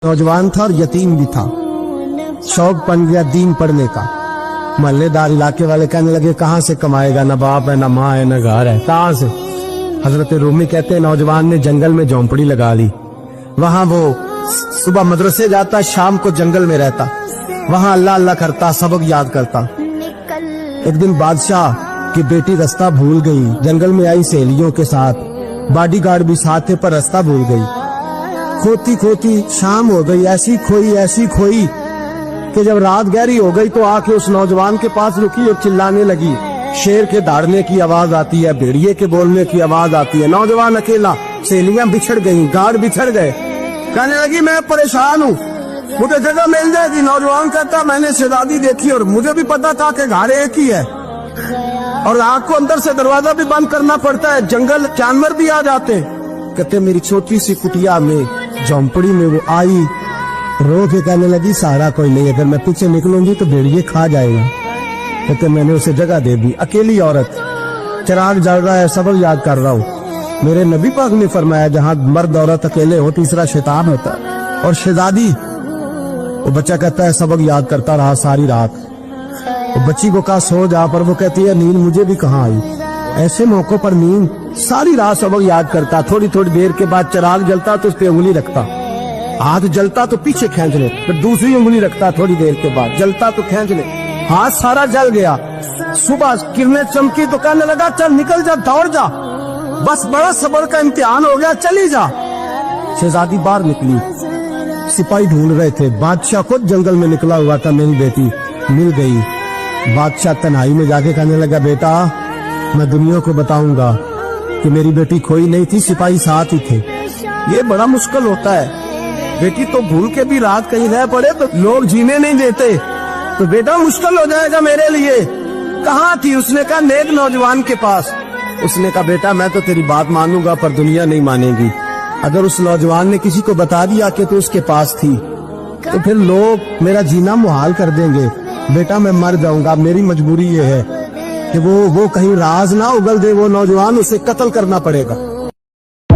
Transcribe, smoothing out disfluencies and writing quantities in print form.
नौजवान था और यतीम भी था। शौक बन गया दीन पढ़ने का। मोहल्लेदार इलाके वाले कहने लगे कहाँ से कमाएगा, ना बाप है, ना माँ है, ना घर है, कहाँ से। हजरत रूमी कहते हैं नौजवान ने जंगल में झोंपड़ी लगा ली। वहां वो सुबह मदरसे जाता, शाम को जंगल में रहता, वहां अल्लाह अल्लाह करता, सबक याद करता। एक दिन बादशाह की बेटी रास्ता भूल गई, जंगल में आई सहेलियों के साथ, बॉडीगार्ड भी साथ थे पर रास्ता भूल गई। खोती खोती शाम हो गई, ऐसी खोई कि जब रात गहरी हो गई तो आके उस नौजवान के पास रुकी और चिल्लाने लगी। शेर के दहाड़ने की आवाज आती है, भेड़िए के बोलने की आवाज आती है। नौजवान अकेला, सहेलियां बिछड़ गई, गार्ड बिछड़ गए। कहने लगी मैं परेशान हूँ, मुझे जगह मिल जाएगी। नौजवान कहता मैंने शहजादी देखी और मुझे भी पता था कि घर एक ही है और आग को अंदर से दरवाजा भी बंद करना पड़ता है, जंगल जानवर भी आ जाते। कहते मेरी छोटी सी कुटिया में, झोंपड़ी में वो आई, रो के कहने लगी सहारा कोई नहीं, अगर मैं पीछे निकलूंगी तो भेड़िए खा जाएगा। कहते मैंने उसे जगह दे दी। अकेली औरत, चिराग जल रहा है, सबक याद कर रहा हूँ। मेरे नबी पाक ने फरमाया जहाँ मर्द औरत अकेले हो तीसरा शैतान होता है। और शहजादी, वो बच्चा कहता है सबक याद करता रहा सारी रात। वो बच्ची को कहा सो जा, पर वो कहती है नींद मुझे भी कहाँ आई। ऐसे मौकों पर नींद, सारी रात सबक याद करता। थोड़ी थोड़ी देर के बाद चिराग जलता तो उस पर उंगली रखता, हाथ जलता तो पीछे खींच ले, फिर दूसरी उंगली रखता, थोड़ी देर के बाद जलता तो खींच ले, हाथ सारा जल गया। सुबह किरणें चमकी तो कहने लगा चल निकल जा, दौड़ जा, बस बड़ा सब्र का इम्तिहान हो गया, चली जा। शहजादी बाहर निकली, सिपाही ढूंढ रहे थे। बादशाह खुद जंगल में निकला हुआ था, मेरी बेटी मिल गई। बादशाह तन्हाई में जाके कहने लगा बेटा मैं दुनिया को बताऊंगा कि मेरी बेटी खोई नहीं थी, सिपाही साथ ही थे। ये बड़ा मुश्किल होता है, बेटी तो भूल के भी रात कहीं रह पड़े तो लोग जीने नहीं देते, तो बेटा मुश्किल हो जाएगा मेरे लिए। कहाँ थी? उसने कहा नेक नौजवान के पास। उसने कहा बेटा मैं तो तेरी बात मानूंगा पर दुनिया नहीं मानेगी। अगर उस नौजवान ने किसी को बता दिया कि तू उसके पास थी तो फिर लोग मेरा जीना मुहाल कर देंगे। बेटा मैं मर जाऊंगा, मेरी मजबूरी ये है कि वो कहीं राज ना उगल दे वो नौजवान, उसे कत्ल करना पड़ेगा।